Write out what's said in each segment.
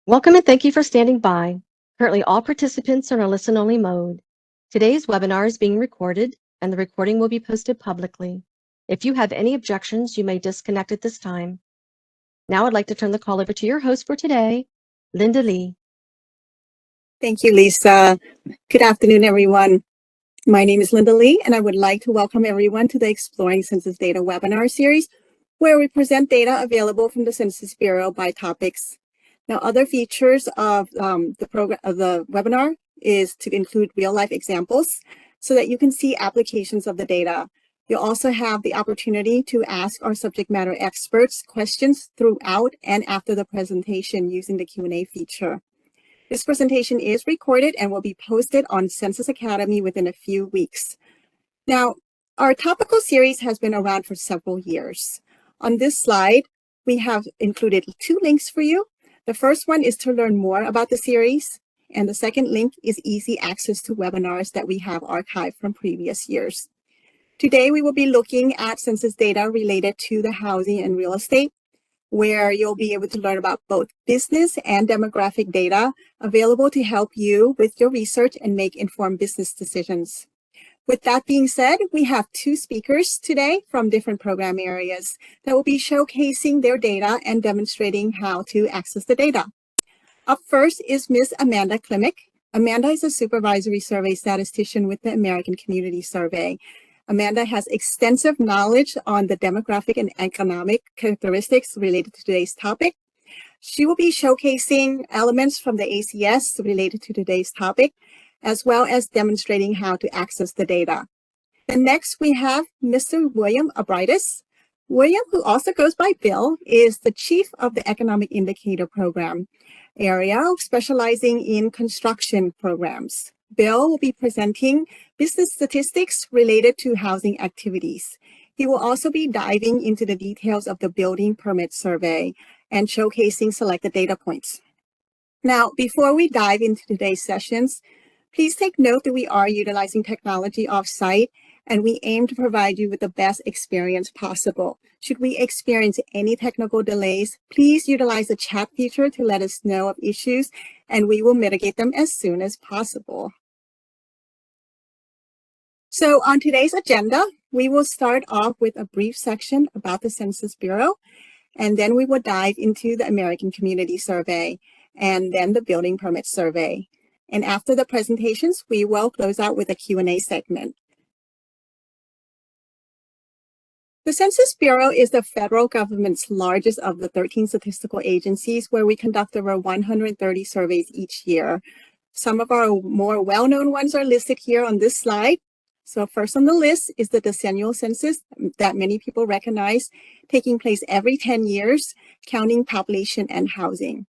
Welcome and thank you for standing by. Currently, all participants are in a listen-only mode. Today's webinar is being recorded, and the recording will be posted publicly. If you have any objections, you may disconnect at this time. Now I'd like to turn the call over to your host for today, Linda Lee. Thank you, Lisa. Good afternoon, everyone. My name is Linda Lee, and I would like to welcome everyone to the Exploring Census Data webinar series, where we present data available from the Census Bureau by topics. Now, other features of the webinar is to include real-life examples so that you can see applications of the data. You'll also have the opportunity to ask our subject matter experts questions throughout and after the presentation using the Q&A feature. This presentation is recorded and will be posted on Census Academy within a few weeks. Now, our topical series has been around for several years. On this slide, we have included 2 links for you. The first one is to learn more about the series, and the second link is easy access to webinars that we have archived from previous years. Today, we will be looking at census data related to the housing and real estate, where you'll be able to learn about both business and demographic data available to help you with your research and make informed business decisions. With that being said, we have 2 speakers today from different program areas that will be showcasing their data and demonstrating how to access the data. Up first is Ms. Amanda Klimek. Amanda is a supervisory survey statistician with the American Community Survey. Amanda has extensive knowledge on the demographic and economic characteristics related to today's topic. She will be showcasing elements from the ACS related to today's topic, as well as demonstrating how to access the data. And next we have Mr. William Abritis. William, who also goes by Bill, is the chief of the Economic Indicator Program area, specializing in construction programs. Bill will be presenting business statistics related to housing activities. He will also be diving into the details of the building permit survey and showcasing selected data points. Now, before we dive into today's sessions, please take note that we are utilizing technology off-site, and we aim to provide you with the best experience possible. Should we experience any technical delays, please utilize the chat feature to let us know of issues, and we will mitigate them as soon as possible. So on today's agenda, we will start off with a brief section about the Census Bureau, and then we will dive into the American Community Survey, and then the Building Permit Survey. And after the presentations, we will close out with a Q&A segment. The Census Bureau is the federal government's largest of the 13 statistical agencies, where we conduct over 130 surveys each year. Some of our more well-known ones are listed here on this slide. So first on the list is the decennial census that many people recognize, taking place every 10 years, counting population and housing.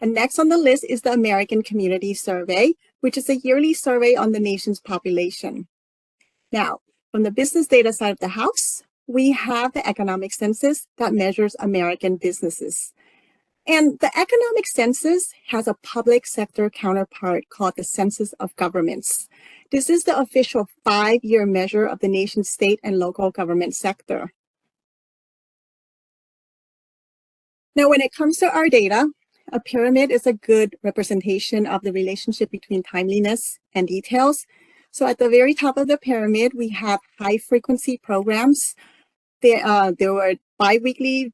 And next on the list is the American Community Survey, which is a yearly survey on the nation's population. Now, from the business data side of the house, we have the economic census that measures American businesses. And the economic census has a public sector counterpart called the Census of Governments. This is the official 5-year measure of the nation's state and local government sector. Now, when it comes to our data, a pyramid is a good representation of the relationship between timeliness and details. So at the very top of the pyramid, we have high frequency programs. There were bi-weekly,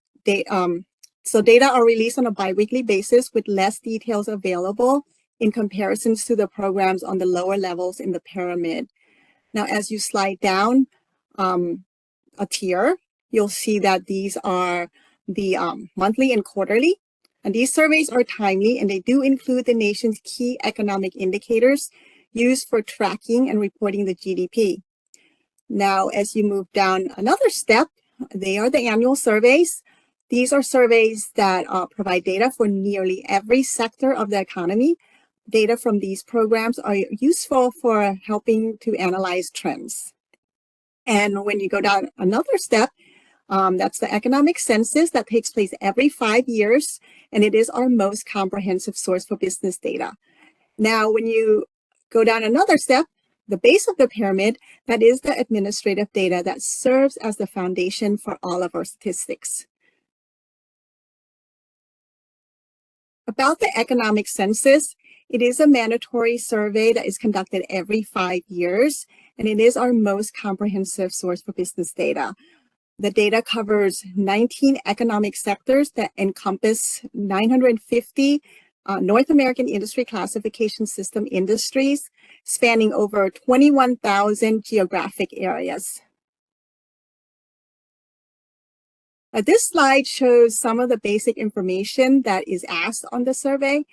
so data are released on a bi-weekly basis with less details available in comparisons to the programs on the lower levels in the pyramid. Now, as you slide down a tier, you'll see that these are the monthly and quarterly. And these surveys are timely, and they do include the nation's key economic indicators used for tracking and reporting the GDP. Now, as you move down another step, they are the annual surveys. These are surveys that provide data for nearly every sector of the economy. Data from these programs are useful for helping to analyze trends. And when you go down another step, that's the economic census that takes place every 5 years, and it is our most comprehensive source for business data. Now, when you go down another step, the base of the pyramid, that is the administrative data that serves as the foundation for all of our statistics. About the economic census, it is a mandatory survey that is conducted every 5 years, and it is our most comprehensive source for business data. The data covers 19 economic sectors that encompass 950 North American industry classification system industries, spanning over 21,000 geographic areas. This slide shows some of the basic information that is asked on the survey.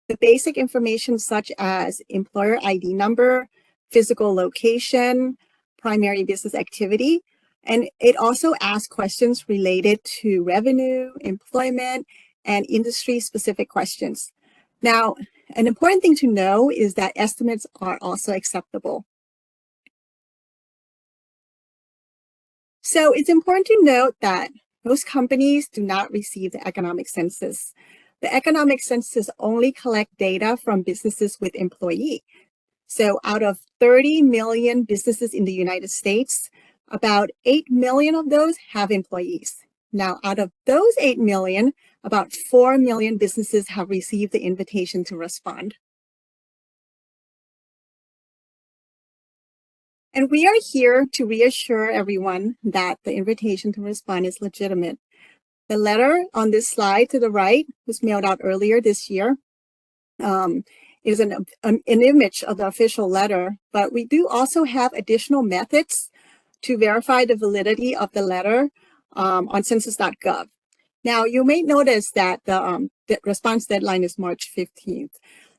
The basic information such as employer ID number, physical location, primary business activity, and it also asks questions related to revenue, employment, and industry-specific questions. Now, an important thing to know is that estimates are also acceptable. So it's important to note that most companies do not receive the economic census. The economic census only collect data from businesses with employees. So out of 30 million businesses in the United States, about 8 million of those have employees. Now, out of those 8 million, about 4 million businesses have received the invitation to respond. And we are here to reassure everyone that the invitation to respond is legitimate. The letter on this slide to the right was mailed out earlier this year. It is an image of the official letter, but we do also have additional methods to verify the validity of the letter on census.gov. Now, you may notice that the response deadline is March 15th.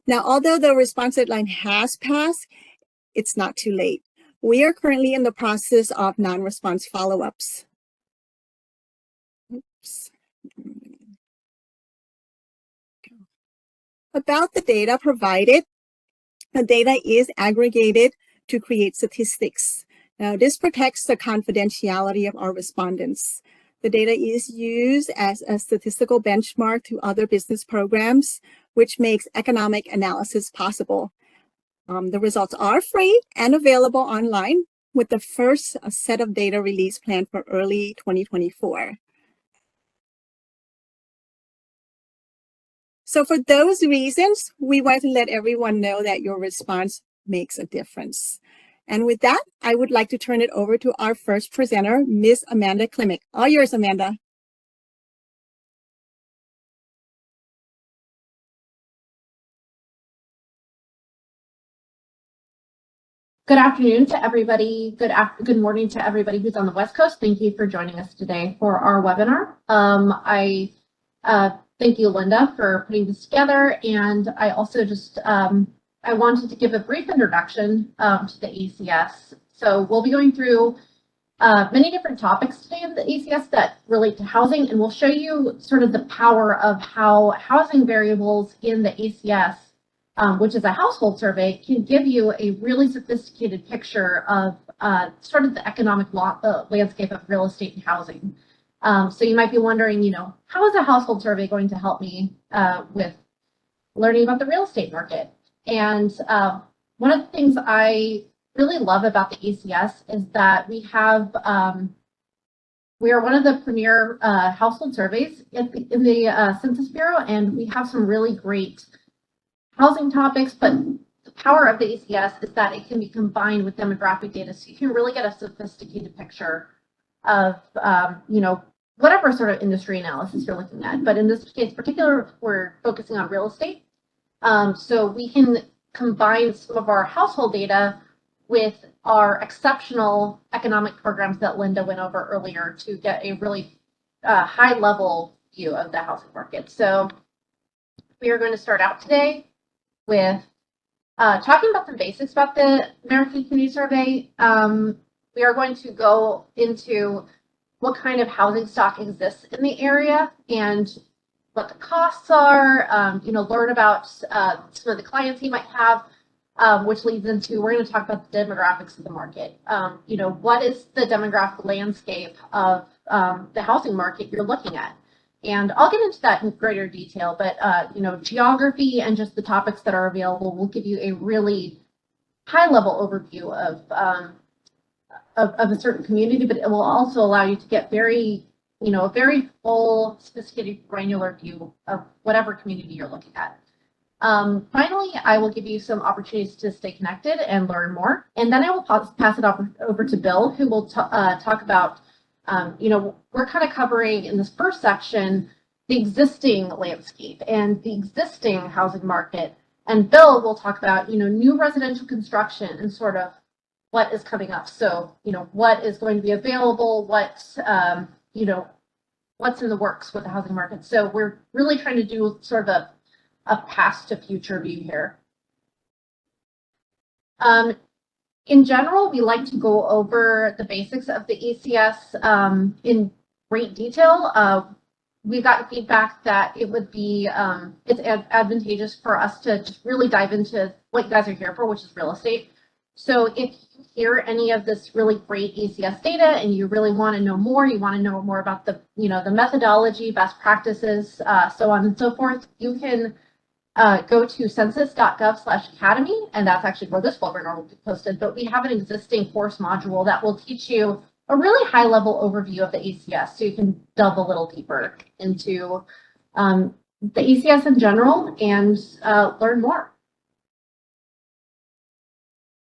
Now, although the response deadline has passed, it's not too late. We are currently in the process of non-response follow-ups. About the data provided, the data is aggregated to create statistics. Now, this protects the confidentiality of our respondents. The data is used as a statistical benchmark to other business programs, which makes economic analysis possible. The results are free and available online, with the first set of data release planned for early 2024. So for those reasons, we want to let everyone know that your response makes a difference. And with that, I would like to turn it over to our first presenter, Ms. Amanda Klimek. All yours, Amanda. Good afternoon to everybody. Good morning to everybody who's on the West Coast. Thank you for joining us today for our webinar. I thank you, Linda, for putting this together. And I also just, I wanted to give a brief introduction to the ACS. So we'll be going through many different topics today in the ACS that relate to housing, and we'll show you sort of the power of how housing variables in the ACS, which is a household survey, can give you a really sophisticated picture of sort of the economic landscape of real estate and housing. So you might be wondering, you know, how is a household survey going to help me with learning about the real estate market? And one of the things I really love about the ACS is that we have, we are one of the premier household surveys in the Census Bureau, and we have some really great housing topics, but the power of the ACS is that it can be combined with demographic data, so you can really get a sophisticated picture of, you know, whatever sort of industry analysis you're looking at. But in this case particular, we're focusing on real estate. So we can combine some of our household data with our exceptional economic programs that Linda went over earlier to get a really high level view of the housing market. So we are going to start out today with talking about the basics about the American Community Survey. We are going to go into what kind of housing stock exists in the area and what the costs are, you know, learn about some of the clients you might have, which leads into, we're going to talk about the demographics of the market. You know, what is the demographic landscape of the housing market you're looking at? And I'll get into that in greater detail, but you know, geography and just the topics that are available will give you a really high-level overview of a certain community, but it will also allow you to get very a very full, sophisticated, granular view of whatever community you're looking at. Finally, I will give you some opportunities to stay connected and learn more. And then I will pass it over to Bill, who will talk about, we're kind of covering in this first section the existing landscape and the existing housing market. And Bill will talk about, new residential construction and sort of what is coming up. So, what is going to be available, what's in the works with the housing market. So we're really trying to do sort of a past to future view here. In general, we like to go over the basics of the ACS in great detail. We've gotten feedback that it would be it's advantageous for us to just really dive into what you guys are here for, which is real estate. So if you hear any of this really great ACS data and you really want to know more, you want to know more about the the methodology, best practices, so on and so forth, you can go to census.gov/academy, and that's actually where this webinar will be posted. But we have an existing course module that will teach you a really high-level overview of the ACS, so you can delve a little deeper into the ACS in general and learn more.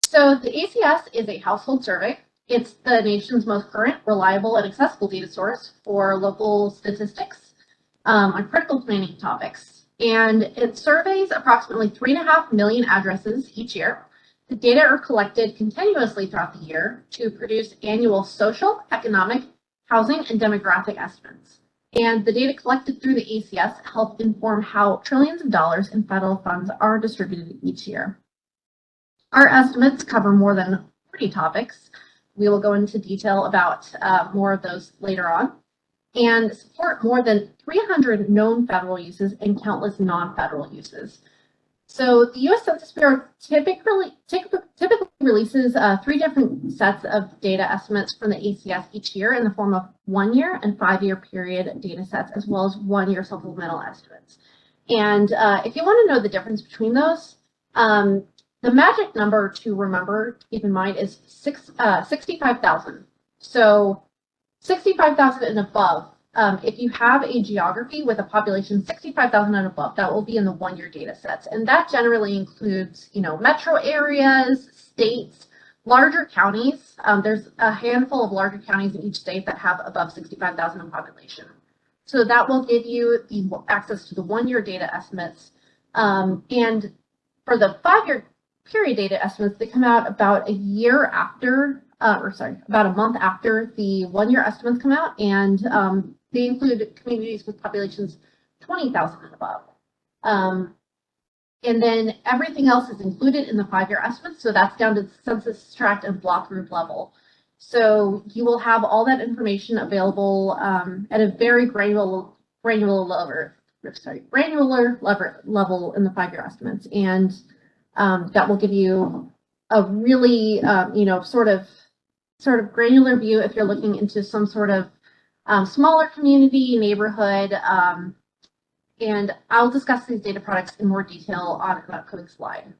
So the ACS is a household survey. It's the nation's most current, reliable, and accessible data source for local statistics on critical planning topics. And it surveys approximately 3.5 million addresses each year. The data are collected continuously throughout the year to produce annual social, economic, housing, and demographic estimates. And the data collected through the ACS help inform how trillions of dollars in federal funds are distributed each year. Our estimates cover more than 40 topics. We will go into detail about more of those later on, and support more than 300 known federal uses and countless non-federal uses. So the U.S. Census Bureau typically releases 3 different sets of data estimates from the ACS each year in the form of 1-year and 5-year period data sets, as well as 1-year supplemental estimates. And if you want to know the difference between those, the magic number to remember, keep in mind, is 65,000. So 65,000 and above, if you have a geography with a population 65,000 and above, that will be in the 1-year data sets. And that generally includes, metro areas, states, larger counties. There's a handful of larger counties in each state that have above 65,000 in population. So that will give you the access to the 1-year data estimates. And for the 5-year period data estimates, they come out about a year after, about a month after the 1-year estimates come out, and they include communities with populations 20,000 and above. And then everything else is included in the 5-year estimates, so that's down to the census tract and block group level. So you will have all that information available at a very granular level in the 5-year estimates, and that will give you a really, sort of granular view if you're looking into some sort of smaller community, neighborhood, and I'll discuss these data products in more detail on an upcoming slide.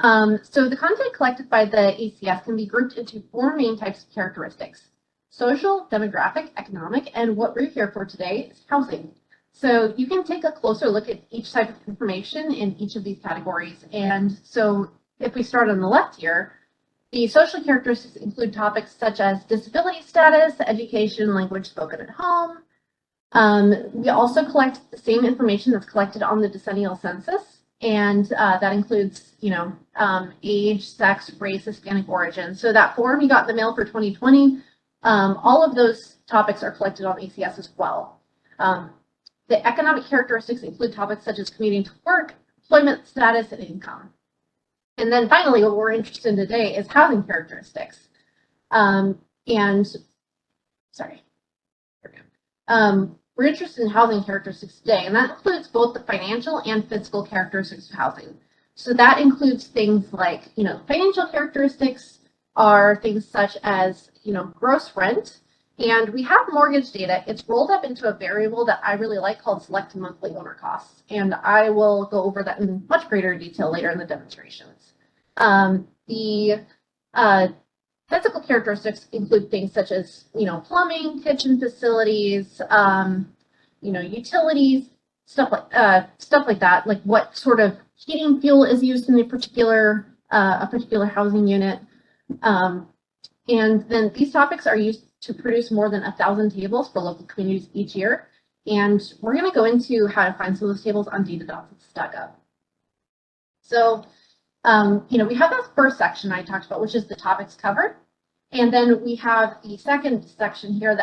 So the content collected by the ACS can be grouped into 4 main types of characteristics: social, demographic, economic, and what we're here for today is housing. So you can take a closer look at each type of information in each of these categories. And so if we start on the left here, the social characteristics include topics such as disability status, education, language spoken at home. We also collect the same information that's collected on the decennial census, and that includes, age, sex, race, Hispanic origin. So that form you got in the mail for 2020, all of those topics are collected on ACS as well. The economic characteristics include topics such as commuting to work, employment status, and income. And then finally, what we're interested in today is housing characteristics. We're interested in housing characteristics today, and that includes both the financial and physical characteristics of housing. So that includes things like, financial characteristics are things such as, gross rent. And we have mortgage data. It's rolled up into a variable that I really like called select monthly owner costs. And I will go over that in much greater detail later in the demonstrations. The physical characteristics include things such as, plumbing, kitchen facilities, utilities, stuff like that, like what sort of heating fuel is used in a particular housing unit. And then these topics are used to produce more than 1,000 tables for local communities each year. And we're going to go into how to find some of those tables on data.census.gov. So, we have that first section I talked about, which is the topics covered. And then we have the second section here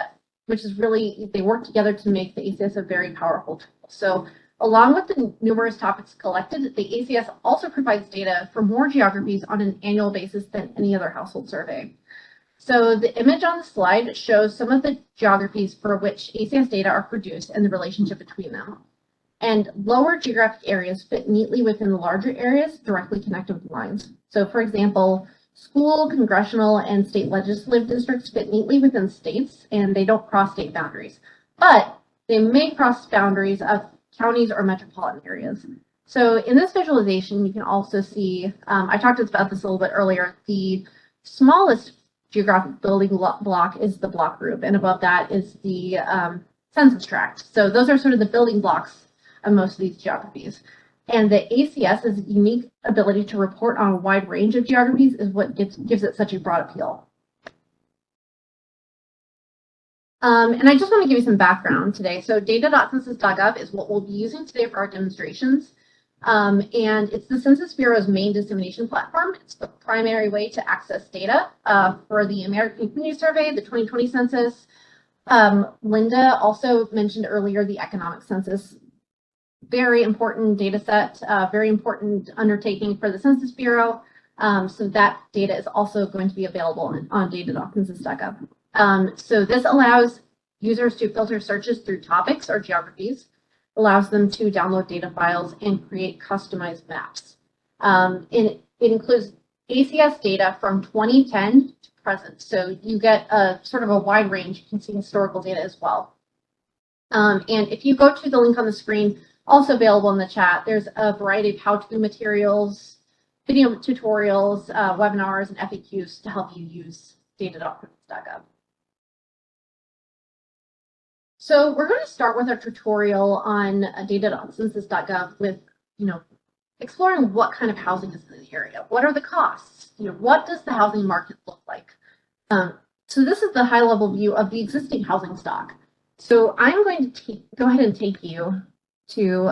which is really, they work together to make the ACS a very powerful tool. So along with the numerous topics collected, the ACS also provides data for more geographies on an annual basis than any other household survey. So the image on the slide shows some of the geographies for which ACS data are produced and the relationship between them. And lower geographic areas fit neatly within the larger areas directly connected with lines. So for example, school, congressional, and state legislative districts fit neatly within states, and they don't cross state boundaries. But they may cross boundaries of counties or metropolitan areas. So in this visualization, you can also see, I talked about this a little bit earlier, the smallest geographic building block is the block group, and above that is the census tract. So those are sort of the building blocks of most of these geographies. And the ACS's unique ability to report on a wide range of geographies is what gives it such a broad appeal. And I just want to give you some background today. So data.census.gov is what we'll be using today for our demonstrations. And it's the Census Bureau's main dissemination platform. It's the primary way to access data for the American Community Survey, the 2020 census. Linda also mentioned earlier the economic census. Very important data set, very important undertaking for the Census Bureau. So that data is also going to be available on data.census.gov. So this allows users to filter searches through topics or geographies, allows them to download data files and create customized maps. And it includes ACS data from 2010 to present. So you get a sort of a wide range. You can see historical data as well. And if you go to the link on the screen, also available in the chat, there's a variety of how-to materials, video tutorials, webinars, and FAQs to help you use data.census.gov. So we're going to start with our tutorial on data.census.gov with, exploring what kind of housing is in the area. What are the costs? What does the housing market look like? So this is the high-level view of the existing housing stock. So I'm going to go ahead and take you to,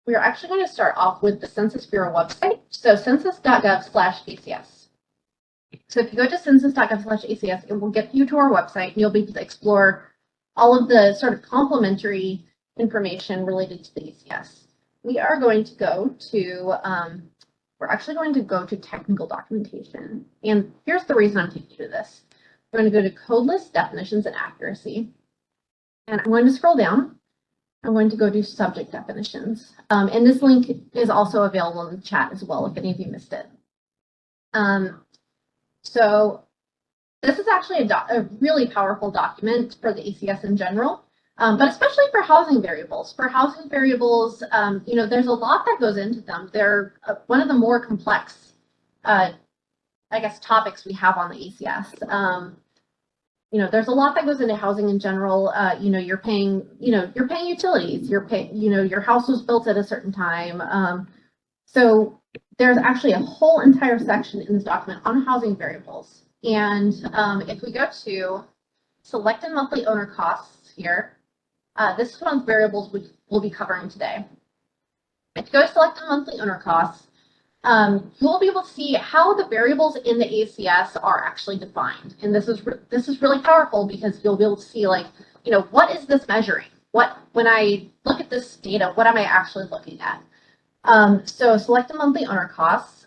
we're actually going to start off with the Census Bureau website. So census.gov/ACS. So if you go to census.gov/ACS, it will get you to our website, and you'll be able to explore all of the sort of complementary information related to the ACS. We are going to go to, we're actually going to go to technical documentation. And here's the reason I'm taking you to this. We're going to go to code list, definitions, and accuracy. And I'm going to scroll down. I'm going to go to subject definitions. And this link is also available in the chat as well, if any of you missed it. So this is actually a really powerful document for the ACS in general, but especially for housing variables. For housing variables, there's a lot that goes into them. They're one of the more complex, topics we have on the ACS. There's a lot that goes into housing in general. You're paying utilities. Your house was built at a certain time. So there's actually a whole entire section in this document on housing variables. And if we go to selected monthly owner costs here, this is one of the variables we'll be covering today. If you go to selected monthly owner costs, you'll be able to see how the variables in the ACS are actually defined. And this is really powerful because you'll be able to see, what is this measuring? When I look at this data, what am I actually looking at? So selected monthly owner costs,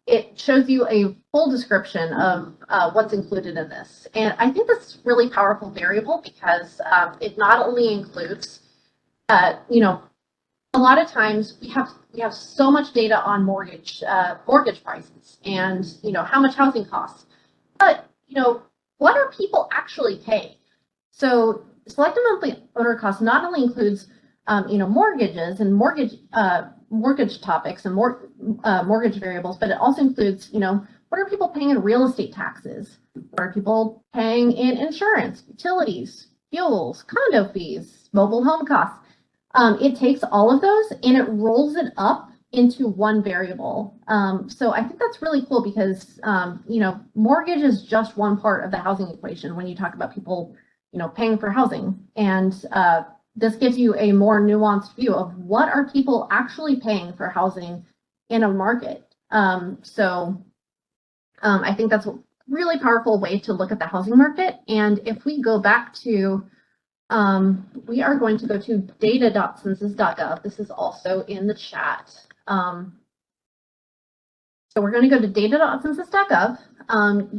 it shows you a full description of what's included in this. And I think this is a really powerful variable because it not only includes, a lot of times we have so much data on mortgage prices and how much housing costs, but what are people actually paying? So selected monthly owner costs not only includes mortgages and mortgage mortgage topics and mortgage variables, but it also includes, what are people paying in real estate taxes? What are people paying in insurance, utilities, fuels, condo fees, mobile home costs? It takes all of those and it rolls it up into one variable. So I think that's really cool because, mortgage is just one part of the housing equation when you talk about people, paying for housing. And this gives you a more nuanced view of what are people actually paying for housing in a market. I think that's a really powerful way to look at the housing market. And if we go back to, we are going to go to data.census.gov. This is also in the chat. So we're going to go to data.census.gov.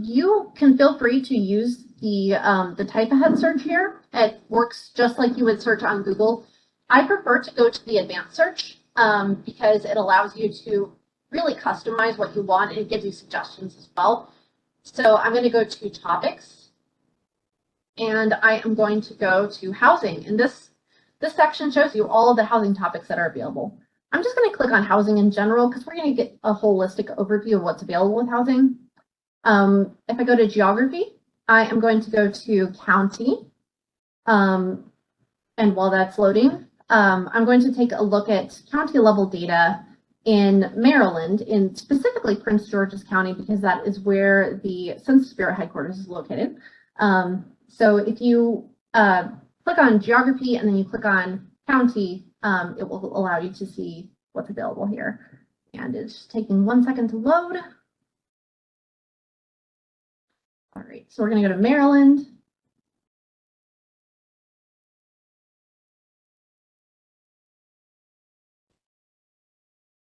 You can feel free to use the type ahead search here. It works just like you would search on Google. I prefer to go to the advanced search because it allows you to really customize what you want and it gives you suggestions as well. So I'm going to go to topics and I am going to go to housing. And this section shows you all of the housing topics that are available. I'm just going to click on housing in general because we're going to get a holistic overview of what's available with housing. If I go to geography, I am going to go to county. And while that's loading, I'm going to take a look at county level data in Maryland, in specifically Prince George's County, because that is where the Census Bureau headquarters is located. So if you click on geography and then you click on county, it will allow you to see what's available here. And it's taking 1 second to load. All right, so we're going to go to Maryland.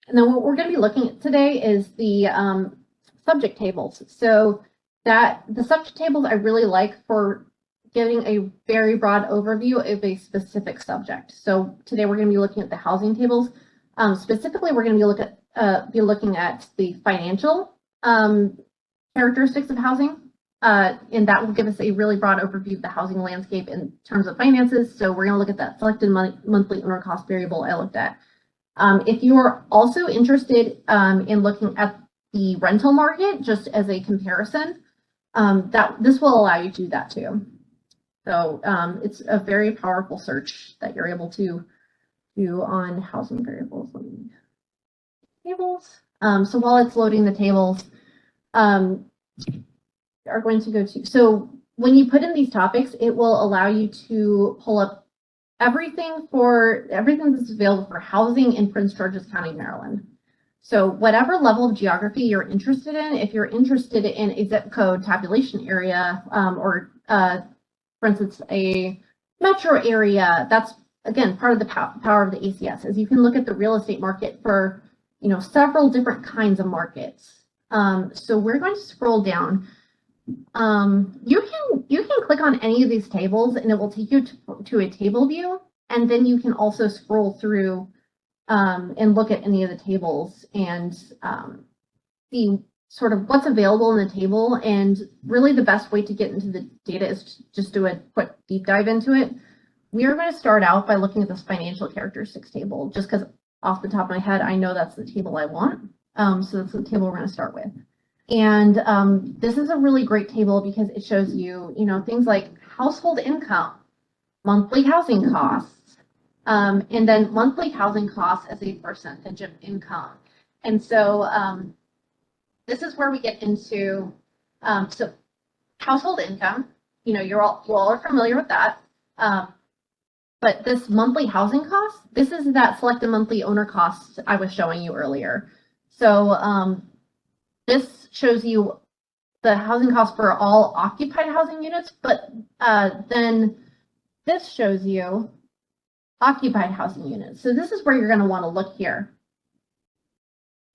And then what we're going to be looking at today is the subject tables. So the subject tables I really like for giving a very broad overview of a specific subject. So today we're going to be looking at the housing tables. Specifically, we're going to be looking at the financial characteristics of housing. And that will give us a really broad overview of the housing landscape in terms of finances. So we're going to look at that selected monthly owner cost variable I looked at. If you are also interested in looking at the rental market, just as a comparison, this will allow you to do that too. So it's a very powerful search that you're able to do on housing variables. Tables. So while it's loading the tables, are going to go to, so when you put in these topics, it will allow you to pull up everything that's available for housing in Prince George's County, Maryland. So whatever level of geography you're interested in, if you're interested in a zip code tabulation area, or for instance, a metro area, that's again part of the power of the ACS, is you can look at the real estate market for several different kinds of markets. So we're going to scroll down. You can click on any of these tables and it will take you to a table view, and then you can also scroll through and look at any of the tables and see sort of what's available in the table. And really the best way to get into the data is to just do a quick deep dive into it. We are going to start out by looking at this financial characteristics table, just because off the top of my head, I know that's the table I want. So that's the table we're going to start with. And this is a really great table because it shows you, things like household income, monthly housing costs, and then monthly housing costs as a percentage of income. And so this is where we get into so household income. You all are familiar with that. But this monthly housing cost, this is that selected monthly owner cost I was showing you earlier. So this shows you the housing cost for all occupied housing units, but then this shows you occupied housing units. So this is where you're going to want to look here.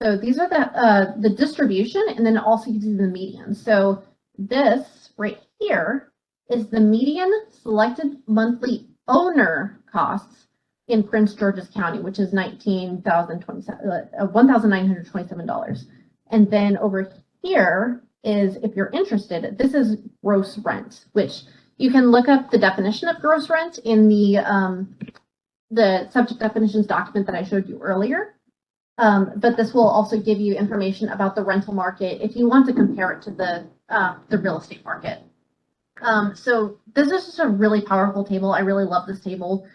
So these are the distribution, and then it also gives you the median. So this right here is the median selected monthly owner costs in Prince George's County, which is $1,927. And then over here is, if you're interested, this is gross rent, which you can look up the definition of gross rent in the subject definitions document that I showed you earlier. But this will also give you information about the rental market if you want to compare it to the real estate market. So this is just a really powerful table. I really love this table.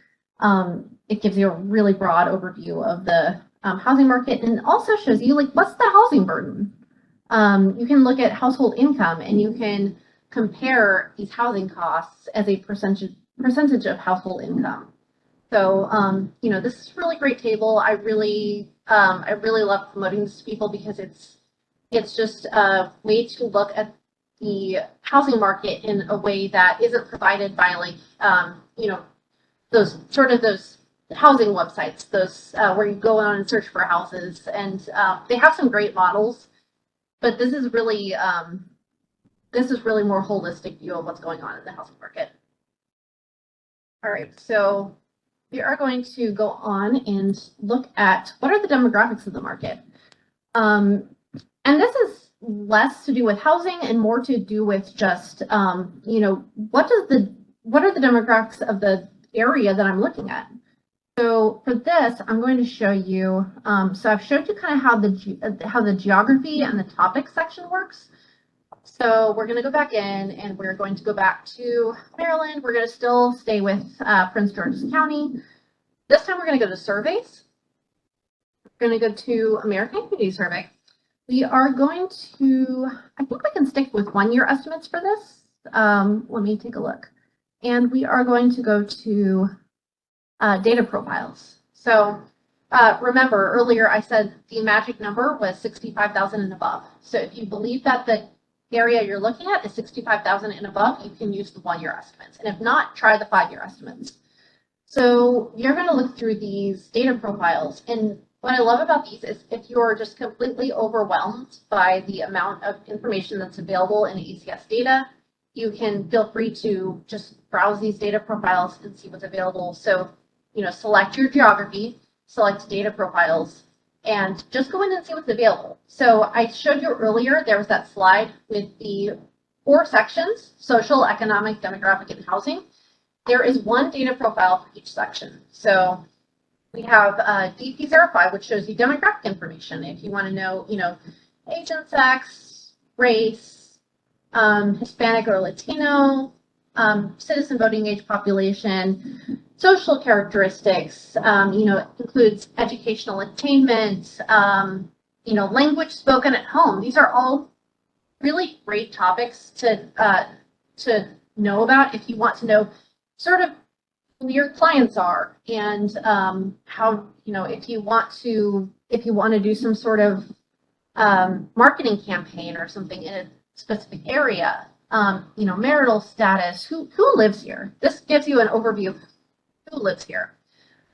It gives you a really broad overview of the housing market, and also shows you like what's the housing burden. You can look at household income, and you can compare these housing costs as a percentage of household income. So you know, this is a really great table. I really love promoting this to people because it's just a way to look at the housing market in a way that isn't provided by like you know, those housing websites, those where you go on and search for houses, and they have some great models, but this is really more holistic view of what's going on in the housing market. All right, so we are going to go on and look at what are the demographics of the market. And this is less to do with housing and more to do with just, you know, what are the demographics of the area that I'm looking at. So for this, I'm going to show you, so I've showed you kind of how the geography and the topic section works. So we're going to go back in, and we're going to go back to Maryland. We're going to still stay with Prince George's County. This time we're going to go to surveys. We're going to go to American Community Survey. We are going to, I think we can stick with 1-year estimates for this. Let me take a look. And we are going to go to data profiles. So remember earlier I said the magic number was 65,000 and above. So if you believe that the area you're looking at is 65,000 and above, you can use the 1-year estimates. And if not, try the 5-year estimates. So you're going to look through these data profiles. And what I love about these is if you're just completely overwhelmed by the amount of information that's available in ACS data, you can feel free to just browse these data profiles and see what's available. So, you know, select your geography, select data profiles, and just go in and see what's available. So I showed you earlier, there was that slide with the 4 sections: social, economic, demographic, and housing. There is one data profile for each section. So we have DP05, which shows you demographic information. If you want to know, you know, age and sex, race, Hispanic or Latino, citizen voting age population, social characteristics, you know, it includes educational attainment, you know, language spoken at home. These are all really great topics to know about if you want to know sort of who your clients are, and how, you know, if you want to do some sort of marketing campaign or something in a specific area, you know, marital status, who lives here. This gives you an overview of who lives here.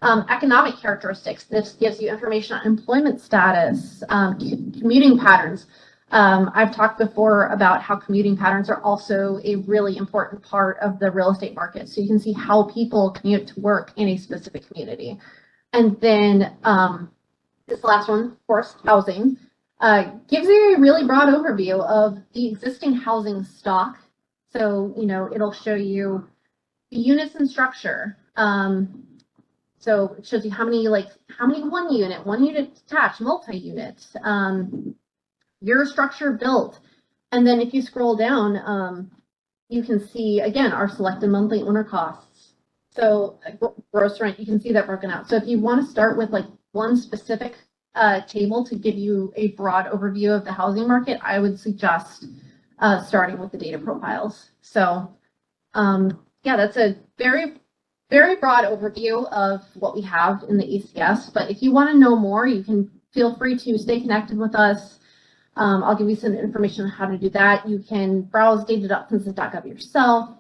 Economic characteristics. This gives you information on employment status, commuting patterns. I've talked before about how commuting patterns are also a really important part of the real estate market. So you can see how people commute to work in a specific community. And then this last one, of course, housing, gives you a really broad overview of the existing housing stock. So, you know, it'll show you the units and structure. So it shows you how many one unit detached, multi-unit, your structure built. And then if you scroll down, you can see, again, our selected monthly owner costs. So gross rent, you can see that broken out. So if you want to start with like one specific table to give you a broad overview of the housing market, I would suggest starting with the data profiles. So yeah, that's a very, very broad overview of what we have in the ACS. But if you want to know more, you can feel free to stay connected with us. I'll give you some information on how to do that. You can browse data.census.gov yourself.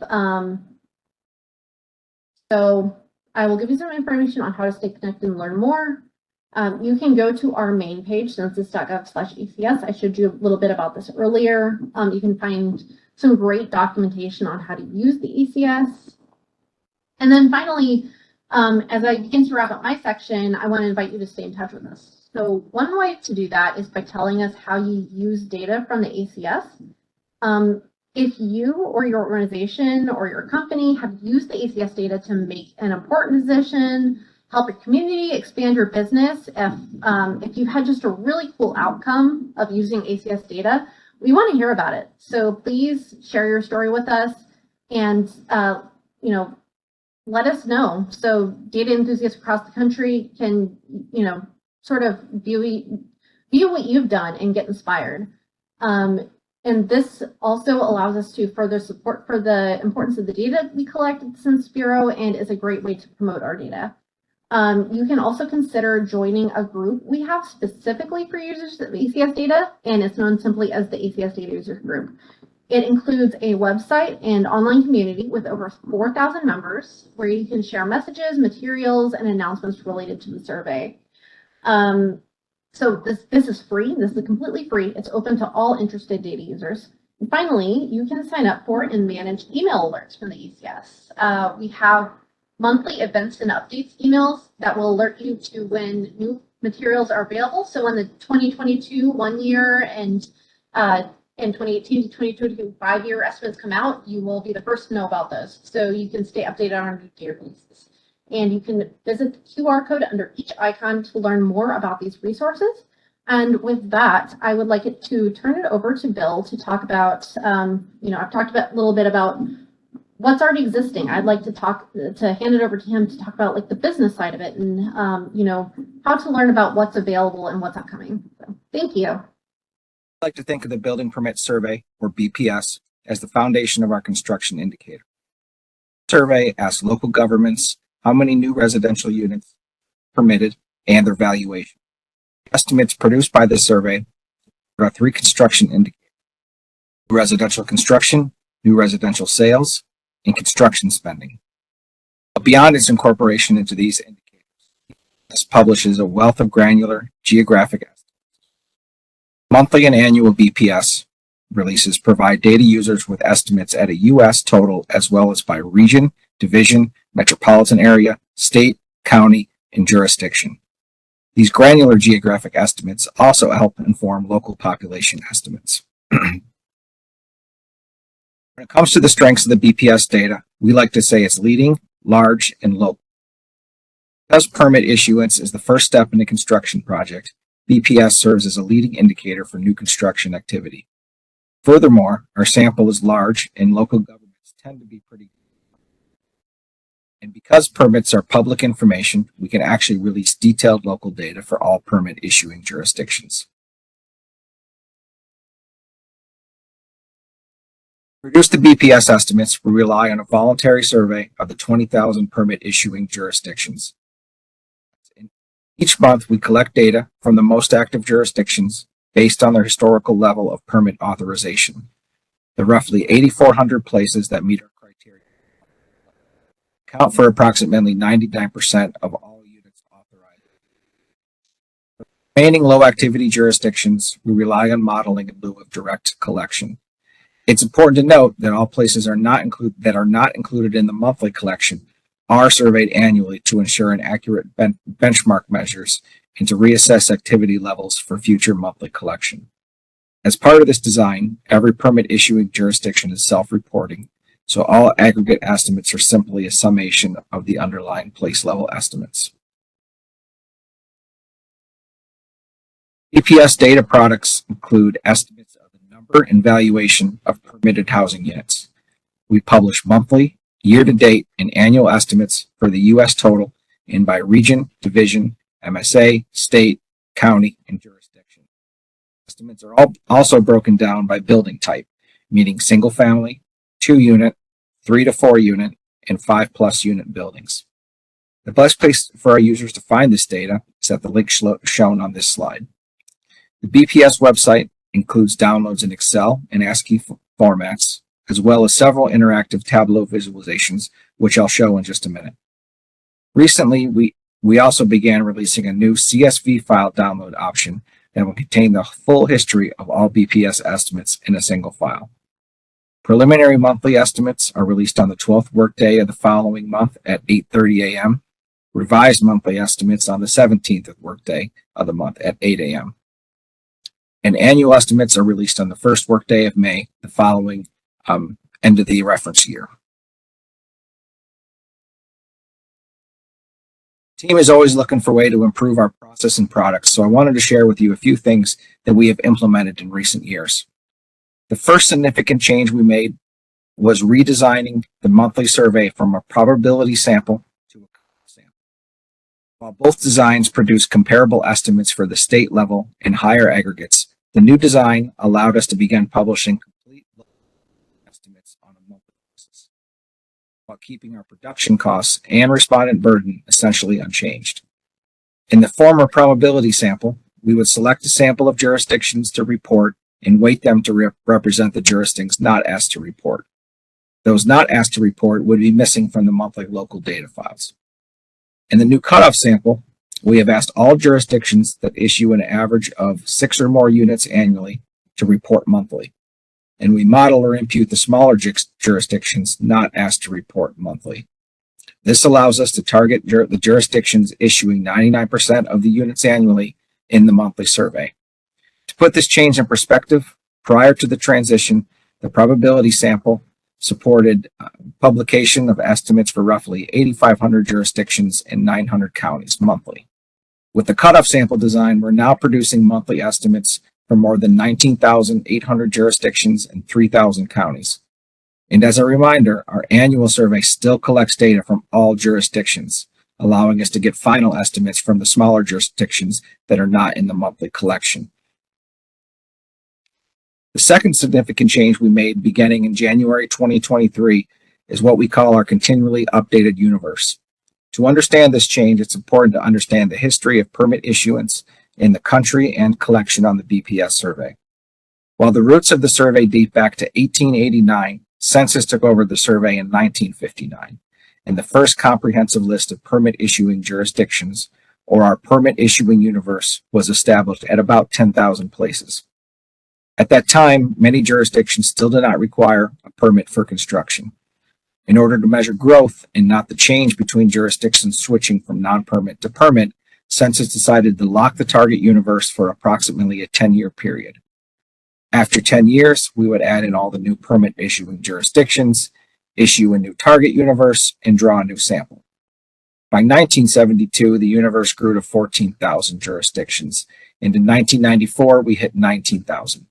So I will give you some information on how to stay connected and learn more. You can go to our main page, census.gov/ACS. I showed you a little bit about this earlier. You can find some great documentation on how to use the ACS. And then finally, as I begin to wrap up my section, I want to invite you to stay in touch with us. So one way to do that is by telling us how you use data from the ACS. If you or your organization or your company have used the ACS data to make an important decision, help your community, expand your business, if you had just a really cool outcome of using ACS data, we want to hear about it. So please share your story with us and, let us know. So data enthusiasts across the country can, sort of view what you've done and get inspired. And this also allows us to further support for the importance of the data we collect at the Census Bureau and is a great way to promote our data. You can also consider joining a group we have specifically for users of ACS data, and it's known simply as the ACS Data Users Group. It includes a website and online community with over 4,000 members where you can share messages, materials, and announcements related to the survey. So this is free. This is completely free. It's open to all interested data users. And finally, you can sign up for and manage email alerts from the ACS. We have monthly events and updates emails that will alert you to when new materials are available. So when the 2022 1-year and 2018 to 2022 5-year estimates come out, you will be the first to know about those. So you can stay updated on our new data releases. And you can visit the QR code under each icon to learn more about these resources. And with that, I would like to turn it over to Bill to talk about, I've talked a little bit about what's already existing. I'd like to hand it over to him to talk about like the business side of it and, how to learn about what's available and what's upcoming. So, thank you. I like to think of the Building Permit Survey, or BPS, as the foundation of our construction indicator. The survey asks local governments how many new residential units permitted and their valuation. Estimates produced by this survey are 3 construction indicators: new residential construction, new residential sales, and construction spending. But beyond its incorporation into these indicators, this publishes a wealth of granular geographic estimates. Monthly and annual BPS releases provide data users with estimates at a U.S. total as well as by region, division, metropolitan area, state, county, and jurisdiction. These granular geographic estimates also help inform local population estimates. When it comes to the strengths of the BPS data, we like to say it's leading, large, and local. Because permit issuance is the first step in a construction project, BPS serves as a leading indicator for new construction activity. Furthermore, our sample is large and local governments tend to be pretty good. And because permits are public information, we can actually release detailed local data for all permit issuing jurisdictions. To reduce the BPS estimates, we rely on a voluntary survey of the 20,000 permit issuing jurisdictions. Each month, we collect data from the most active jurisdictions based on their historical level of permit authorization. The roughly 8,400 places that meet our criteria account for approximately 99% of all units authorized. For the remaining low activity jurisdictions, we rely on modeling in lieu of direct collection. It's important to note that all places that are not included in the monthly collection are surveyed annually to ensure an accurate benchmark measures and to reassess activity levels for future monthly collection. As part of this design, every permit issuing jurisdiction is self-reporting, so all aggregate estimates are simply a summation of the underlying place level estimates. BPS data products include estimates of the number and valuation of permitted housing units. We publish monthly, year-to-date, and annual estimates for the U.S. total and by region, division, MSA, state, county, and jurisdiction. Estimates are also broken down by building type, meaning single family, 2-unit, 3 to 4 unit, and 5+ unit buildings. The best place for our users to find this data is at the link shown on this slide. The BPS website includes downloads in Excel and ASCII formats, as well as several interactive Tableau visualizations, which I'll show in just a minute. Recently, we also began releasing a new CSV file download option that will contain the full history of all BPS estimates in a single file. Preliminary monthly estimates are released on the 12th workday of the following month at 8:30 a.m. Revised monthly estimates on the 17th workday of the month at 8 a.m. And annual estimates are released on the first workday of May, the following end of the reference year. Team is always looking for a way to improve our process and products, so I wanted to share with you a few things that we have implemented in recent years. The first significant change we made was redesigning the monthly survey from a probability sample to a cutoff sample. While both designs produce comparable estimates for the state level and higher aggregates, the new design allowed us to begin publishing complete estimates on a monthly basis, while keeping our production costs and respondent burden essentially unchanged. In the former probability sample, we would select a sample of jurisdictions to report and weight them to represent the jurisdictions not asked to report. Those not asked to report would be missing from the monthly local data files. In the new cutoff sample, we have asked all jurisdictions that issue an average of 6 or more units annually to report monthly, and we model or impute the smaller jurisdictions not asked to report monthly. This allows us to target the jurisdictions issuing 99% of the units annually in the monthly survey. To put this change in perspective, prior to the transition, the probability sample supported publication of estimates for roughly 8,500 jurisdictions in 900 counties monthly. With the cutoff sample design, we're now producing monthly estimates for more than 19,800 jurisdictions and 3,000 counties. And as a reminder, our annual survey still collects data from all jurisdictions, allowing us to get final estimates from the smaller jurisdictions that are not in the monthly collection. The second significant change we made beginning in January 2023 is what we call our continually updated universe. To understand this change, it's important to understand the history of permit issuance in the country and collection on the BPS survey. While the roots of the survey date back to 1889, Census took over the survey in 1959, and the first comprehensive list of permit issuing jurisdictions, or our permit issuing universe, was established at about 10,000 places. At that time, many jurisdictions still did not require a permit for construction. In order to measure growth and not the change between jurisdictions switching from non-permit to permit, Census decided to lock the target universe for approximately a 10-year period. After 10 years, we would add in all the new permit issuing jurisdictions, issue a new target universe, and draw a new sample. By 1972, the universe grew to 14,000 jurisdictions, and in 1994, we hit 19,000.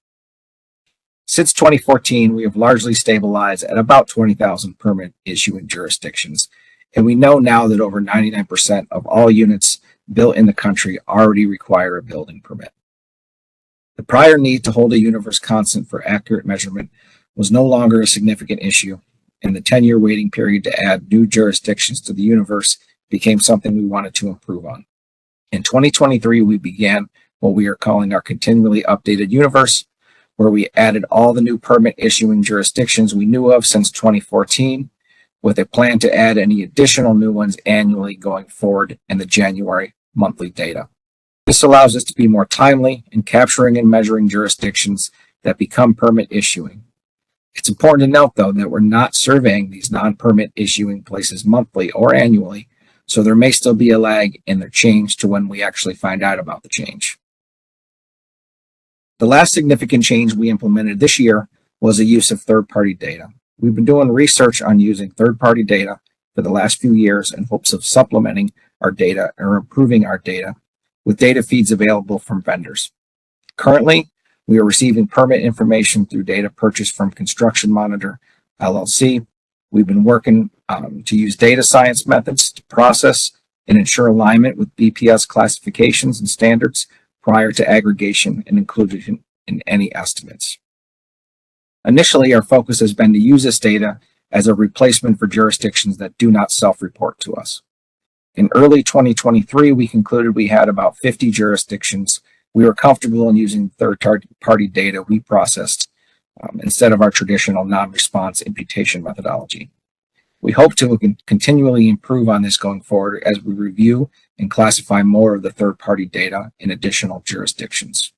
Since 2014, we have largely stabilized at about 20,000 permit issuing jurisdictions, and we know now that over 99% of all units built in the country already require a building permit. The prior need to hold a universe constant for accurate measurement was no longer a significant issue, and the 10-year waiting period to add new jurisdictions to the universe became something we wanted to improve on. In 2023, we began what we are calling our continually updated universe, where we added all the new permit issuing jurisdictions we knew of since 2014, with a plan to add any additional new ones annually going forward in the January monthly data. This allows us to be more timely in capturing and measuring jurisdictions that become permit issuing. It's important to note, though, that we're not surveying these non-permit issuing places monthly or annually, so there may still be a lag in their change to when we actually find out about the change. The last significant change we implemented this year was the use of third-party data. We've been doing research on using third-party data for the last few years in hopes of supplementing our data or improving our data with data feeds available from vendors. Currently, we are receiving permit information through data purchased from Construction Monitor, LLC. We've been working to use data science methods to process and ensure alignment with BPS classifications and standards prior to aggregation and inclusion in any estimates. Initially, our focus has been to use this data as a replacement for jurisdictions that do not self-report to us. In early 2023, we concluded we had about 50 jurisdictions we were comfortable in using third-party data we processed instead of our traditional non-response imputation methodology. We hope to continually improve on this going forward as we review and classify more of the third-party data in additional jurisdictions.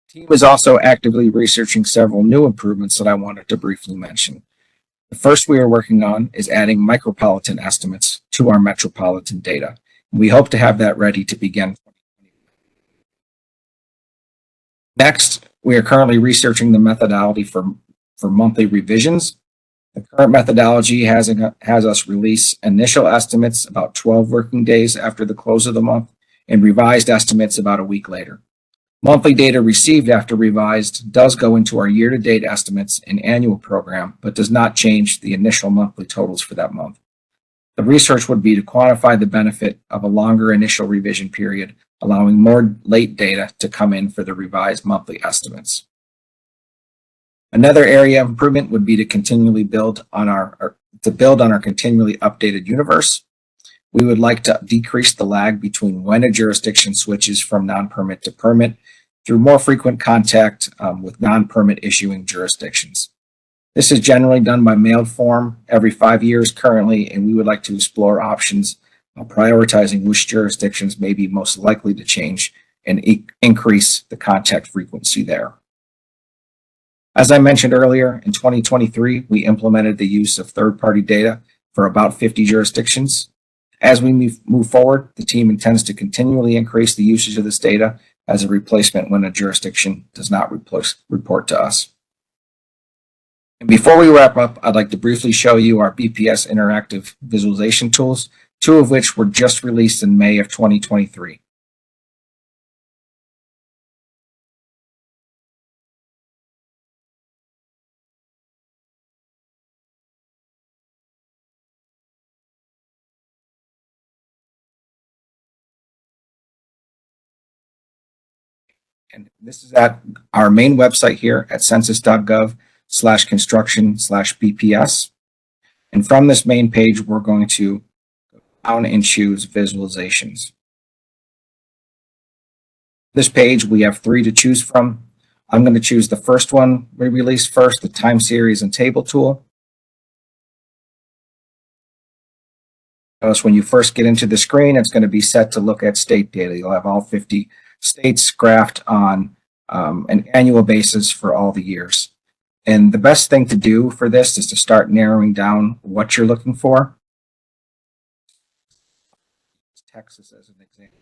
The team is also actively researching several new improvements that I wanted to briefly mention. The first we are working on is adding micropolitan estimates to our metropolitan data. We hope to have that ready to begin. Next, we are currently researching the methodology for monthly revisions. The current methodology has us release initial estimates about 12 working days after the close of the month and revised estimates about a week later. Monthly data received after revised does go into our year-to-date estimates and annual program, but does not change the initial monthly totals for that month. The research would be to quantify the benefit of a longer initial revision period, allowing more late data to come in for the revised monthly estimates. Another area of improvement would be to continually build on our continually updated universe. We would like to decrease the lag between when a jurisdiction switches from non-permit to permit through more frequent contact with non-permit issuing jurisdictions. This is generally done by mailed form every 5 years currently, and we would like to explore options of prioritizing which jurisdictions may be most likely to change and increase the contact frequency there. As I mentioned earlier, in 2023, we implemented the use of third-party data for about 50 jurisdictions. As we move forward, the team intends to continually increase the usage of this data as a replacement when a jurisdiction does not report to us. And before we wrap up, I'd like to briefly show you our BPS interactive visualization tools, 2 of which were just released in May of 2023. And this is at our main website here at census.gov/construction/BPS. And from this main page, we're going to go down and choose visualizations. This page, we have 3 to choose from. I'm going to choose the first one we released first, the time series and table tool. Notice when you first get into the screen, it's going to be set to look at state data. You'll have all 50 states graphed on an annual basis for all the years. And the best thing to do for this is to start narrowing down what you're looking for. Texas as an example.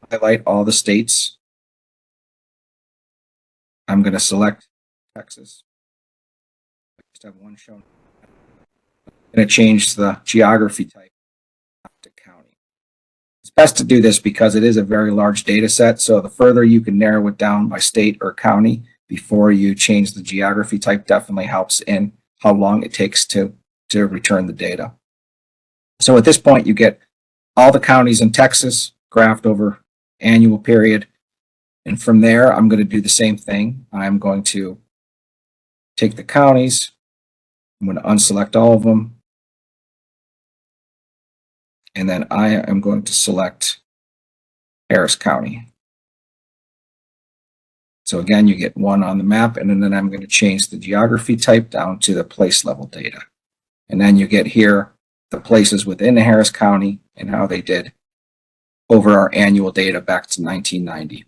Highlight all the states. I'm going to select Texas. I just have one shown. I'm going to change the geography type to county. It's best to do this because it is a very large data set. So the further you can narrow it down by state or county before you change the geography type definitely helps in how long it takes to return the data. So at this point, you get all the counties in Texas graphed over annual period. And from there, I'm going to do the same thing. I'm going to take the counties. I'm going to unselect all of them. And then I am going to select Harris County. So again, you get one on the map, and then I'm going to change the geography type down to the place level data. And then you get here the places within the Harris County and how they did over our annual data back to 1990.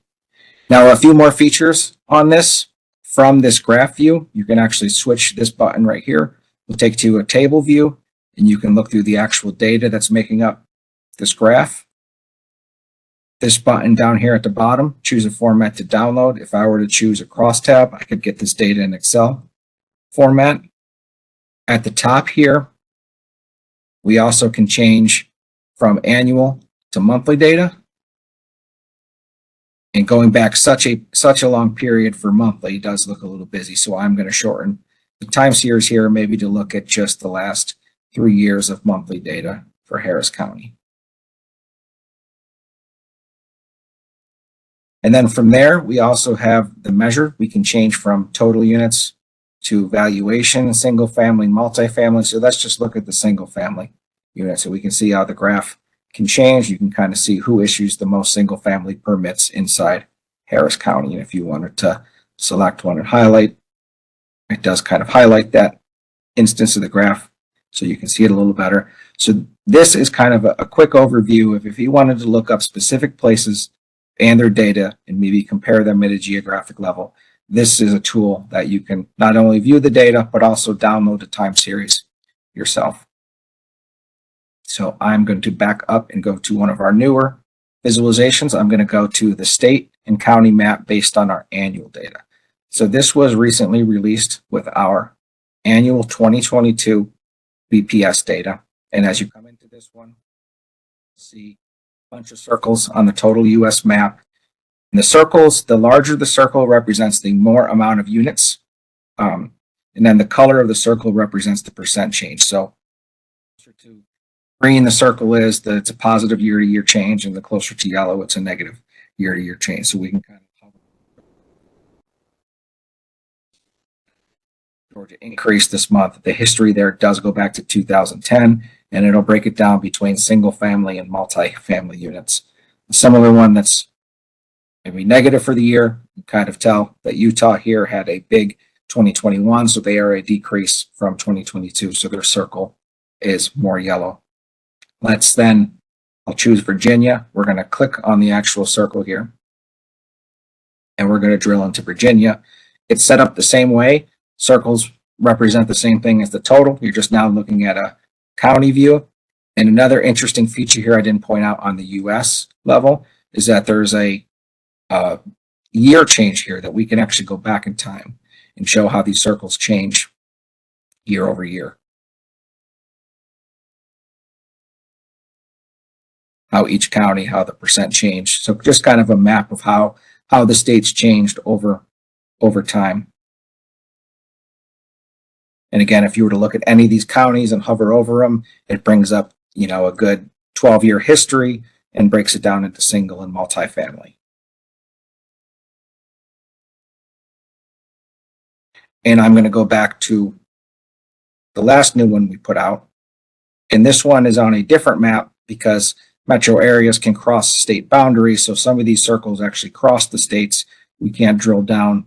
Now, a few more features on this. From this graph view, you can actually switch this button right here. We'll take you to a table view, and you can look through the actual data that's making up this graph. This button down here at the bottom, choose a format to download. If I were to choose a crosstab, I could get this data in Excel format. At the top here, we also can change from annual to monthly data. And going back such a long period for monthly does look a little busy, so I'm going to shorten the time series here maybe to look at just the last 3 years of monthly data for Harris County. And then from there, we also have the measure. We can change from total units to valuation, single family, multifamily. So let's just look at the single family unit so we can see how the graph can change. You can kind of see who issues the most single family permits inside Harris County. And if you wanted to select one and highlight, it does kind of highlight that instance of the graph so you can see it a little better. So this is kind of a quick overview of if you wanted to look up specific places and their data and maybe compare them at a geographic level. This is a tool that you can not only view the data, but also download the time series yourself. So I'm going to back up and go to one of our newer visualizations. I'm going to go to the state and county map based on our annual data. So this was recently released with our annual 2022 BPS data. And as you come into this one, see a bunch of circles on the total US map. And the circles, the larger the circle represents the more amount of units. And then the color of the circle represents the percent change. So closer to green the circle is that it's a positive year-to-year change, and the closer to yellow, it's a negative year-to-year change. So we can kind of Georgia increased this month. The history there does go back to 2010, and it'll break it down between single family and multi-family units. A similar one that's maybe negative for the year, you kind of tell that Utah here had a big 2021, so they are a decrease from 2022, so their circle is more yellow. Let's then, I'll choose Virginia. We're going to click on the actual circle here, and we're going to drill into Virginia. It's set up the same way. Circles represent the same thing as the total. You're just now looking at a county view. And another interesting feature here I didn't point out on the US level is that there's a year change here that we can actually go back in time and show how these circles change year over year. How each county, how the percent changed. So just kind of a map of how the states changed over time. And again, if you were to look at any of these counties and hover over them, it brings up, a good 12-year history and breaks it down into single and multifamily. And I'm going to go back to the last new one we put out. And this one is on a different map because metro areas can cross state boundaries. So some of these circles actually cross the states. We can't drill down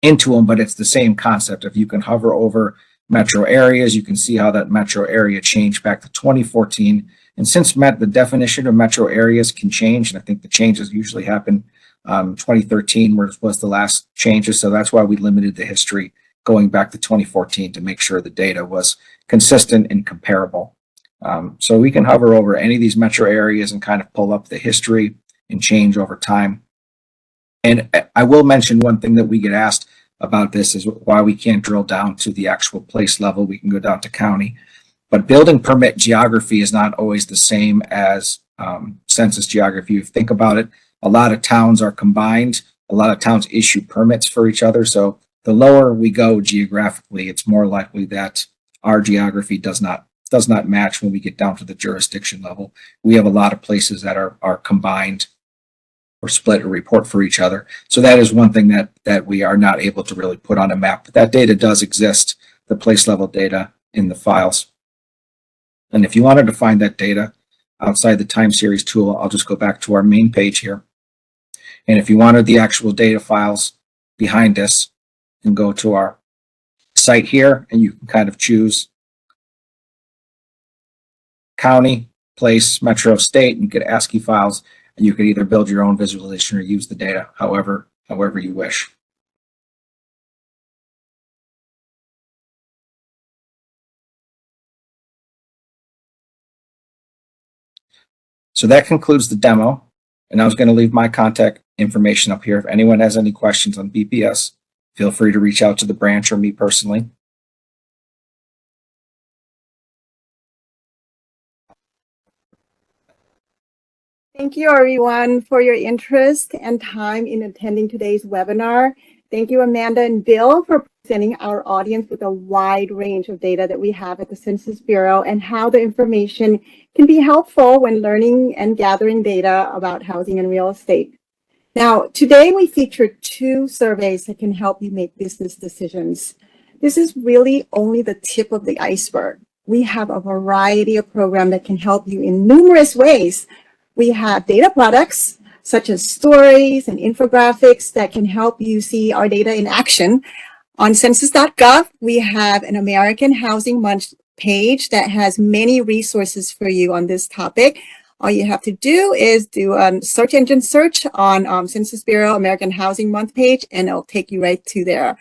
into them, but it's the same concept. If you can hover over metro areas, you can see how that metro area changed back to 2014. And since the definition of metro areas can change, and I think the changes usually happen 2013 was the last changes. So that's why we limited the history going back to 2014 to make sure the data was consistent and comparable. So we can hover over any of these metro areas and kind of pull up the history and change over time. And I will mention one thing that we get asked about this is why we can't drill down to the actual place level. We can go down to county, but building permit geography is not always the same as census geography. If you think about it, a lot of towns are combined. A lot of towns issue permits for each other. So the lower we go geographically, it's more likely that our geography does not match when we get down to the jurisdiction level. We have a lot of places that are combined or split or report for each other. So that is one thing that we are not able to really put on a map, but that data does exist, the place level data in the files. And if you wanted to find that data outside the time series tool, I'll just go back to our main page here. And if you wanted the actual data files behind this, and go to our site here, and you can kind of choose county, place, metro, state, and you get ASCII files, and you could either build your own visualization or use the data however you wish. So that concludes the demo, and I was going to leave my contact information up here. If anyone has any questions on BPS, feel free to reach out to the branch or me personally. Thank you, everyone, for your interest and time in attending today's webinar. Thank you, Amanda and Bill, for presenting our audience with a wide range of data that we have at the Census Bureau and how the information can be helpful when learning and gathering data about housing and real estate. Now, today we feature 2 surveys that can help you make business decisions. This is really only the tip of the iceberg. We have a variety of programs that can help you in numerous ways. We have data products such as stories and infographics that can help you see our data in action. On census.gov, we have an American Housing Month page that has many resources for you on this topic. All you have to do is do a search engine search on Census Bureau American Housing Month page, and it'll take you right to there.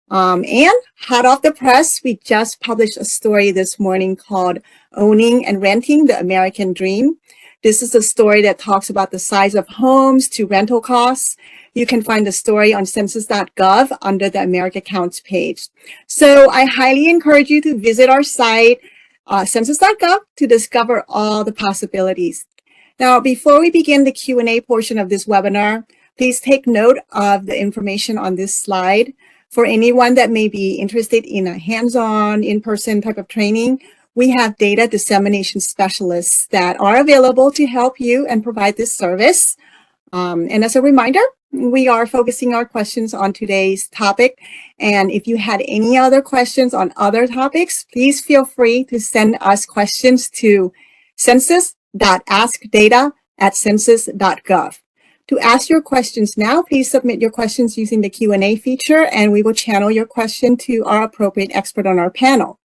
And hot off the press, we just published a story this morning called Owning and Renting the American Dream. This is a story that talks about the size of homes to rental costs. you can find the story on census.gov under the America Counts page. So I highly encourage you to visit our site, census.gov, to discover all the possibilities. Now, before we begin the Q&A portion of this webinar, please take note of the information on this slide. For anyone that may be interested in a hands-on, in-person type of training, we have data dissemination specialists that are available to help you and provide this service. And as a reminder, we are focusing our questions on today's topic. And if you had any other questions on other topics, please feel free to send us questions to census.askdata@census.gov. To ask your questions now, please submit your questions using the Q&A feature, and we will channel your question to our appropriate expert on our panel.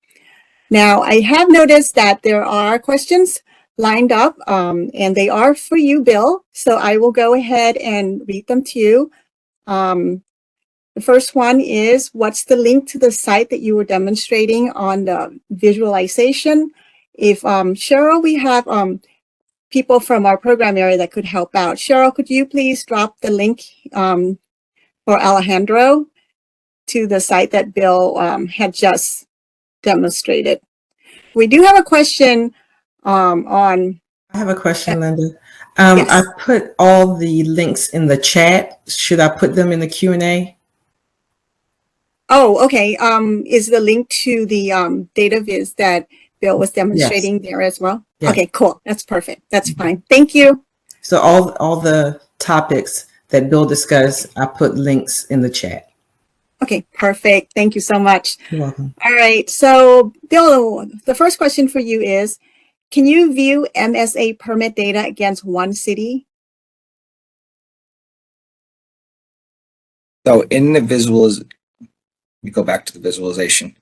Now, I have noticed that there are questions lined up, and they are for you, Bill. So I will go ahead and read them to you. The first one is, what's the link to the site that you were demonstrating on the visualization? If Cheryl, we have people from our program area that could help out. Cheryl, could you please drop the link for Alejandro to the site that Bill had just demonstrated? We do have a question on. I have a question, Linda. Yes. I put all the links in the chat. Should I put them in the Q&A? Oh, okay. Is the link to the data viz that Bill was demonstrating there as well? Yeah. Okay, cool. That's perfect. That's fine. Thank you. So all the topics that Bill discussed, I put links in the chat. Okay, perfect. Thank you so much. You're welcome. All right. So, Bill, the first question for you is, can you view MSA permit data against one city? So in the we go back to the visualization.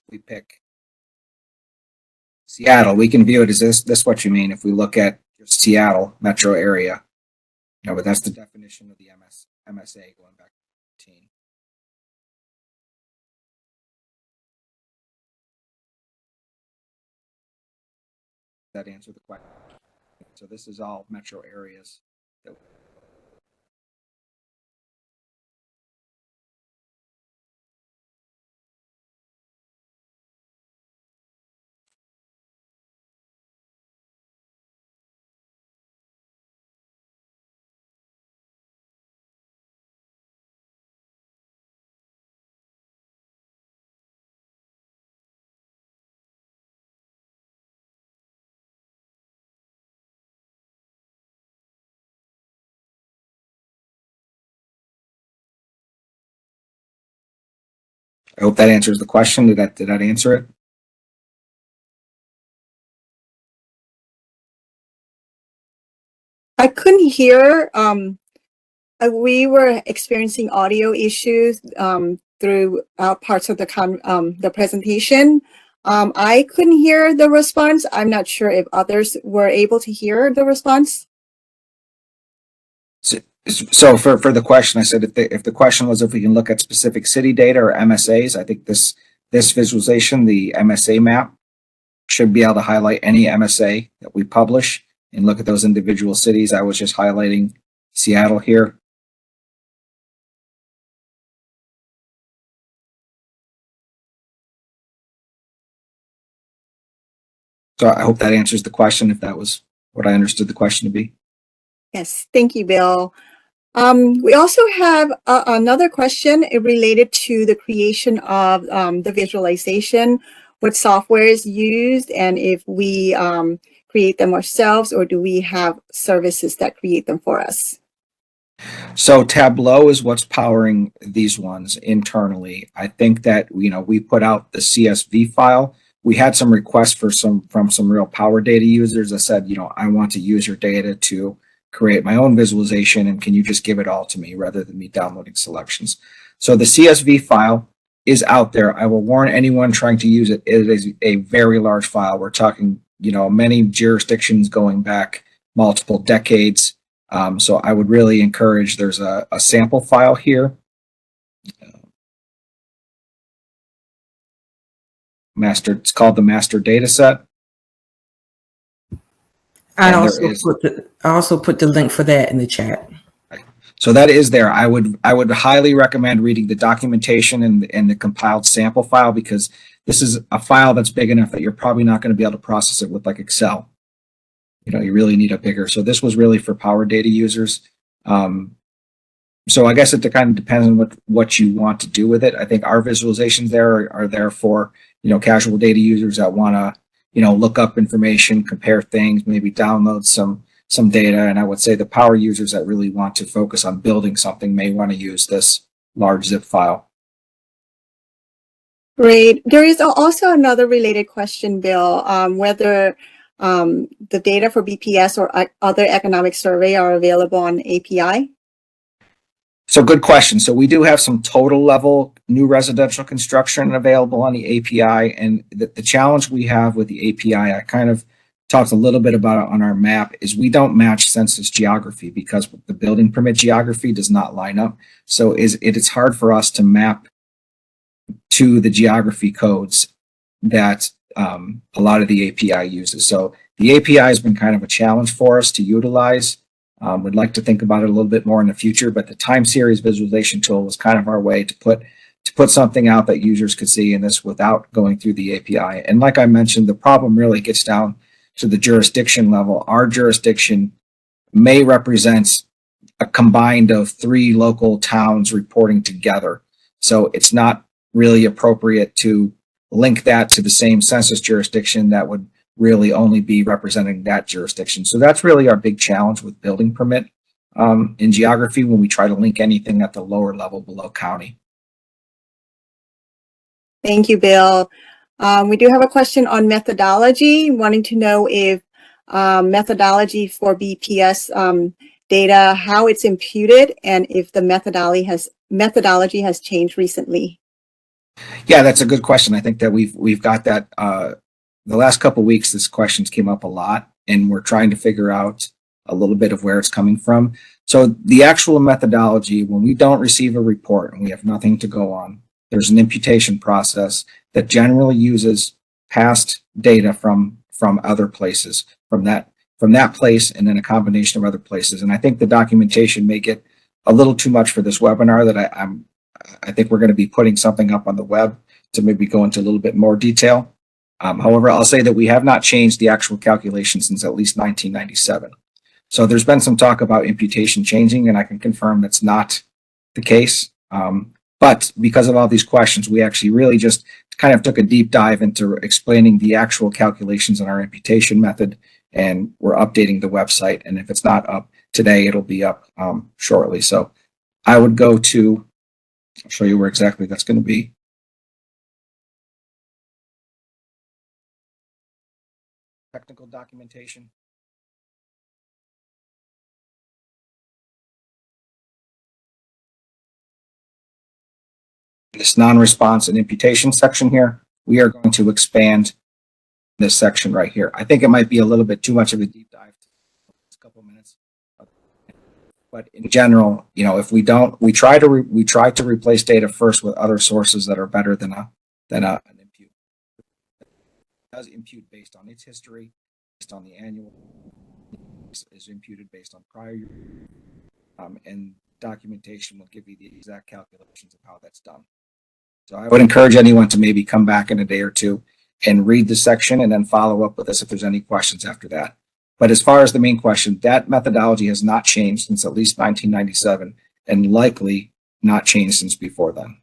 We pick Seattle, we can view it as this what you mean if we look at just Seattle metro area. No, but that's the definition of the MSA going back to 15. That answer the question. So this is all metro areas. I hope that answers the question. Did that answer it? I couldn't hear. We were experiencing audio issues throughout parts of the presentation. I couldn't hear the response. I'm not sure if others were able to hear the response. So for the question, I said if the question was if we can look at specific city data or MSAs, I think this visualization, the MSA map, should be able to highlight any MSA that we publish and look at those individual cities. I was just highlighting Seattle here. So I hope that answers the question, if that was what I understood the question to be. Yes, thank you, Bill. We also have another question related to the creation of the visualization, what software is used, and if we create them ourselves, or do we have services that create them for us? So Tableau is what's powering these ones internally. I think that, we put out the CSV file. We had some requests from some real power data users that said, I want to use your data to create my own visualization, and can you just give it all to me rather than me downloading selections? So the CSV file is out there. I will warn anyone trying to use it. It is a very large file. We're talking many jurisdictions going back multiple decades. So I would really encourage, there's a sample file here. It's called the master data set. I And also put the link for that in the chat. So that is there. I would highly recommend reading the documentation and the compiled sample file, because this is a file that's big enough that you're probably not going to be able to process it with like Excel. You really need a bigger. So this was really for Power Data users. So I guess it kind of depends on what you want to do with it. I think our visualizations there are there for, casual data users that want to, look up information, compare things, maybe download some data. And I would say the power users that really want to focus on building something may want to use this large zip file. Great. There is also another related question, Bill, whether the data for BPS or other economic survey are available on API. So good question. So we do have some total level new residential construction available on the API. And the challenge we have with the API, I kind of talked a little bit about it on our map, is we don't match census geography because the building permit geography does not line up. So it's hard for us to map to the geography codes that a lot of the API uses. So the API has been kind of a challenge for us to utilize. We'd like to think about it a little bit more in the future, but the time series visualization tool was kind of our way to put something out that users could see in this without going through the API. And like I mentioned, the problem really gets down to the jurisdiction level. Our jurisdiction may represent a combined of 3 local towns reporting together. So it's not really appropriate to link that to the same census jurisdiction that would really only be representing that jurisdiction. So that's really our big challenge with building permit in geography when we try to link anything at the lower level below county. Thank you, Bill. We do have a question on methodology, wanting to know if methodology for BPS data, how it's imputed, and if the methodology has changed recently. Yeah, that's a good question. I think that we've got that. The last couple of weeks, this questions came up a lot, and we're trying to figure out a little bit of where it's coming from. So the actual methodology, when we don't receive a report and we have nothing to go on, there's an imputation process that generally uses past data from other places, from that place, and then a combination of other places. And I think the documentation may get a little too much for this webinar. That I think we're going to be putting something up on the web to maybe go into a little bit more detail. However, I'll say that we have not changed the actual calculation since at least 1997. So there's been some talk about imputation changing, and I can confirm that's not the case. But because of all these questions, we actually really just kind of took a deep dive into explaining the actual calculations in our imputation method, and we're updating the website. And if it's not up today, it'll be up shortly. So I would go to, I'll show you where exactly that's going to be. Technical documentation. This non-response and imputation section here, we are going to expand this section right here. I think it might be a little bit too much of a deep dive. A couple minutes. But in general, if we don't, we try to replace data first with other sources that are better than an impute. It does impute based on its history, based on the annual, is imputed based on prior year, and documentation will give you the exact calculations of how that's done. So I would encourage anyone to maybe come back in a day or two and read the section and then follow up with us if there's any questions after that. But as far as the main question, that methodology has not changed since at least 1997 and likely not changed since before then.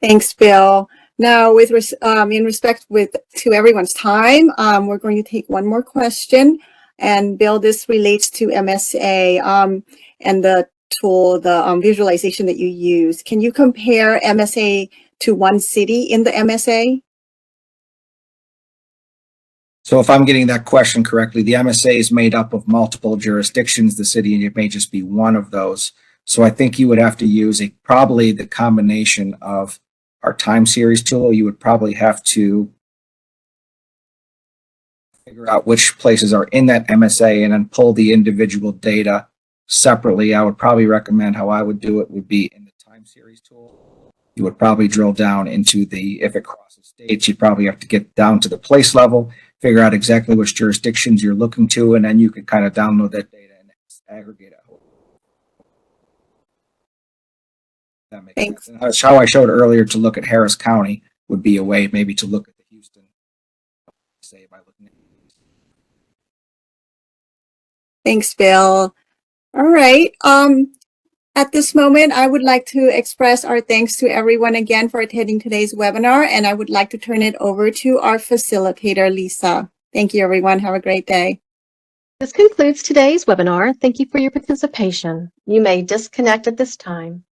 Thanks, Bill. Now, in respect to everyone's time, we're going to take one more question. And Bill, this relates to MSA and the tool, the visualization that you use. Can you compare MSA to one city in the MSA? So if I'm getting that question correctly, the MSA is made up of multiple jurisdictions. The city may just be one of those. So I think you would have to use probably the combination of our time series tool. You would probably have to figure out which places are in that MSA and then pull the individual data separately. I would probably recommend how I would do it would be in the time series tool. You would probably drill down into if it crosses states, you'd probably have to get down to the place level, figure out exactly which jurisdictions you're looking to, and then you could kind of download that data and aggregate it. That makes Thanks. sense. And that's how I showed earlier to look at Harris County would be a way maybe to look at the Houston, say by looking at. Thanks, Bill. All right. At this moment, I would like to express our thanks to everyone again for attending today's webinar, and I would like to turn it over to our facilitator, Lisa. Thank you, everyone. Have a great day. This concludes today's webinar. Thank you for your participation. You may disconnect at this time.